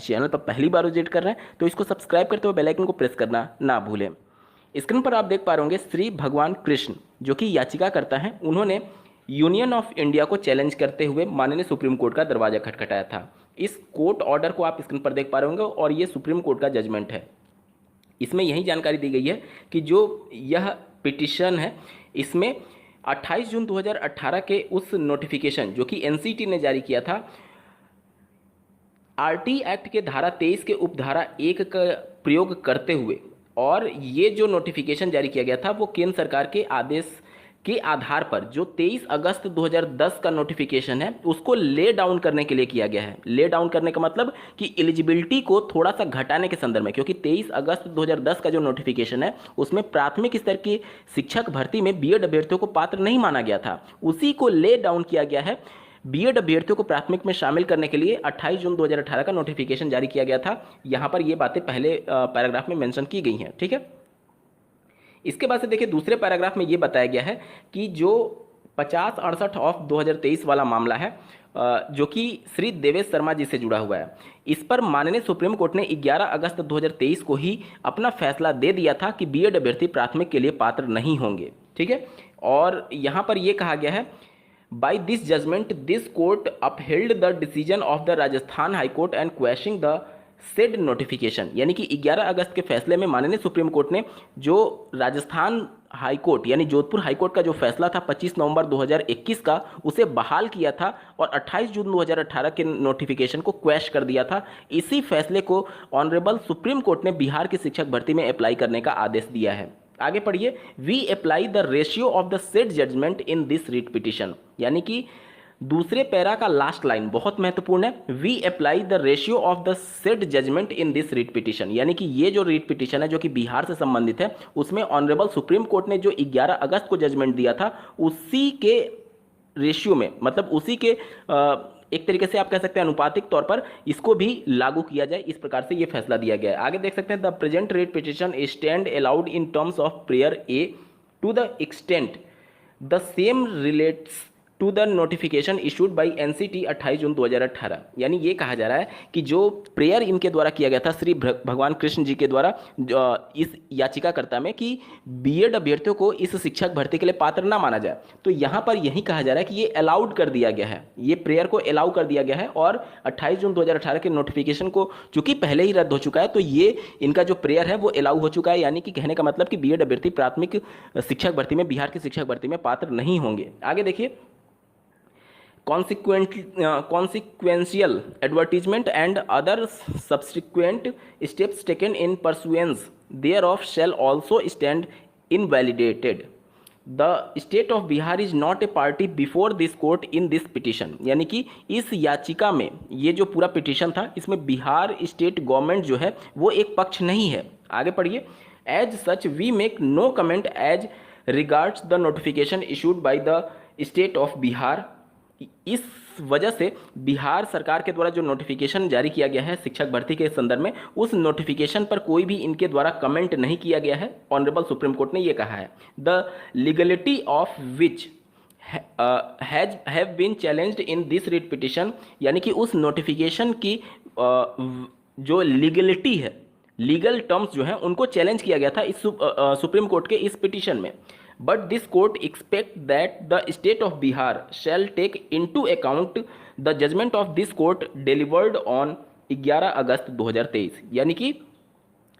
इस चैनल पर पहली बार विजिट कर रहे हैं तो इसको सब्सक्राइब करते हुए बेल आइकन को प्रेस करना ना भूलें। स्क्रीन पर आप देख पा रहे होंगे श्री भगवान कृष्ण जो कि याचिकाकर्ता हैं, उन्होंने यूनियन ऑफ इंडिया को चैलेंज करते हुए माननीय सुप्रीम कोर्ट का दरवाजा खटखटाया था। इस कोर्ट ऑर्डर को आप स्क्रीन पर देख पा रहे होंगे और ये सुप्रीम कोर्ट का जजमेंट है। इसमें यही जानकारी दी गई है कि जो यह पिटिशन है इसमें 28 जून 2018 के उस नोटिफिकेशन जो कि एनसीटी ने जारी किया था, आरटी एक्ट के धारा 23 के उपधारा 1 का प्रयोग करते हुए, और ये जो नोटिफिकेशन जारी किया गया था वो केंद्र सरकार के आदेश के आधार पर जो 23 अगस्त 2010 का नोटिफिकेशन है उसको ले डाउन करने के लिए किया गया है। ले डाउन करने का मतलब कि एलिजिबिलिटी को थोड़ा सा घटाने के संदर्भ में, क्योंकि 23 अगस्त 2010 का जो नोटिफिकेशन है उसमें प्राथमिक स्तर की शिक्षक भर्ती में बीएड अभ्यर्थियों को पात्र नहीं माना गया था, उसी को ले डाउन किया गया है। बीएड अभ्यर्थियों को प्राथमिक में शामिल करने के लिए 28 जून 2018 का नोटिफिकेशन जारी किया गया था। यहाँ पर ये बातें पहले पैराग्राफ में मेंशन की गई हैं, ठीक है। इसके बाद से देखिए दूसरे पैराग्राफ में ये बताया गया है कि जो 5068 ऑफ 2023 वाला मामला है जो कि श्री देवेश शर्मा जी से जुड़ा हुआ है, इस पर माननीय सुप्रीम कोर्ट ने 11 अगस्त 2023 को ही अपना फैसला दे दिया था कि बीएड अभ्यर्थी प्राथमिक के लिए पात्र नहीं होंगे, ठीक है। और यहाँ पर यह कहा गया है, by this judgement this court upheld the decision of the Rajasthan high court and quashing the said notification. यानी कि 11 अगस्त के फैसले में माननीय सुप्रीम कोर्ट ने जो राजस्थान हाई कोर्ट यानी जोधपुर हाई कोर्ट का जो फैसला था 25 नवंबर 2021 का, उसे बहाल किया था और 28 जून 2018 के नोटिफिकेशन को क्वैश कर दिया था। इसी फैसले को ऑनरेबल सुप्रीम कोर्ट ने बिहार की शिक्षक भर्ती में अप्लाई करने का आदेश दिया है। आगे पढ़िए, we apply the ratio of the said judgment in this writ petition. यानी कि दूसरे पैरा का लास्ट लाइन बहुत महत्वपूर्ण है, we apply the ratio of the said judgment in this writ petition. यानी कि ये जो रीट पिटिशन है जो कि बिहार से संबंधित है उसमें ऑनरेबल सुप्रीम कोर्ट ने जो 11 अगस्त को जजमेंट दिया था उसी के रेशियो में, मतलब उसी के एक तरीके से आप कह सकते हैं अनुपातिक तौर पर इसको भी लागू किया जाए, इस प्रकार से ये फैसला दिया गया है। आगे देख सकते हैं, the present writ petition stand allowed in terms of prayer A to the extent the same relates to the notification issued by NCT 28 June 2018। यानी ये कहा जा रहा है कि जो प्रेयर इनके द्वारा किया गया था श्री भगवान कृष्ण जी के द्वारा इस याचिकाकर्ता में कि बीएड अभ्यर्थियों को इस शिक्षक भर्ती के लिए पात्र ना माना जाए, तो यहाँ पर यही कहा जा रहा है कि ये अलाउड कर दिया गया है, ये प्रेयर को अलाउ कर दिया गया है। और 28 जून 2018 के नोटिफिकेशन को चूंकि पहले ही रद्द हो चुका है तो ये इनका जो प्रेयर है वो अलाउ हो चुका है। यानी कि कहने का मतलब कि बीएड अभ्यर्थी प्राथमिक शिक्षक भर्ती में, बिहार की शिक्षक भर्ती में पात्र नहीं होंगे। आगे देखिए, consequential advertisement and other subsequent steps taken in pursuance thereof shall also stand invalidated. The state of Bihar is not a party before this court in this petition। यानी कि इस याचिका में ये जो पूरा पिटिशन था इसमें बिहार स्टेट गवर्नमेंट जो है वो एक पक्ष नहीं है। आगे पढ़िए, as such we make no comment as regards the notification issued by the state of Bihar. इस वजह से बिहार सरकार के द्वारा जो नोटिफिकेशन जारी किया गया है शिक्षक भर्ती के संदर्भ में, उस नोटिफिकेशन पर कोई भी इनके द्वारा कमेंट नहीं किया गया है। ऑनरेबल सुप्रीम कोर्ट ने यह कहा है, the legality of which have been challenged in this writ petition. यानी कि उस नोटिफिकेशन की जो लीगलिटी है, लीगल टर्म्स जो हैं उनको चैलेंज किया गया था इस सुप्रीम कोर्ट के इस पिटिशन में। But this court expect that the state of Bihar shall take into account the judgment of this court delivered on 11 अगस्त 2023। यानी कि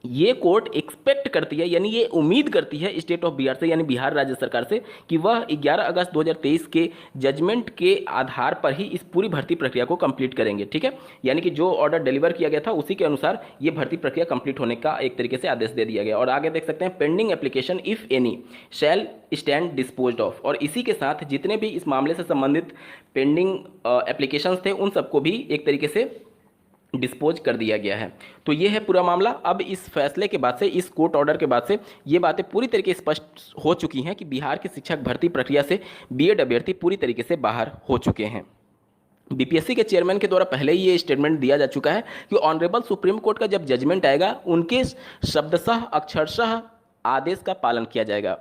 ये कोर्ट एक्सपेक्ट करती है, यानी ये उम्मीद करती है स्टेट ऑफ बिहार से, यानी बिहार राज्य सरकार से, कि वह 11 अगस्त 2023 के जजमेंट के आधार पर ही इस पूरी भर्ती प्रक्रिया को कंप्लीट करेंगे, ठीक है। यानी कि जो ऑर्डर डिलीवर किया गया था उसी के अनुसार ये भर्ती प्रक्रिया कंप्लीट होने का एक तरीके से आदेश दे दिया गया। और आगे देख सकते हैं, pending application if any shall stand disposed of. और इसी के साथ जितने भी इस मामले से संबंधित पेंडिंग एप्लीकेशंस थे उन सबको भी एक तरीके से डिस्पोज कर दिया गया है। तो ये है पूरा मामला। अब इस फैसले के बाद से, इस कोर्ट ऑर्डर के बाद से ये बातें पूरी तरीके से स्पष्ट हो चुकी हैं कि बिहार की शिक्षक भर्ती प्रक्रिया से बीएड अभ्यर्थी पूरी तरीके से बाहर हो चुके हैं। बीपीएससी के चेयरमैन के द्वारा पहले ही ये स्टेटमेंट दिया जा चुका है कि ऑनरेबल सुप्रीम कोर्ट का जब जजमेंट आएगा उनके शब्दशः अक्षरशः आदेश का पालन किया जाएगा।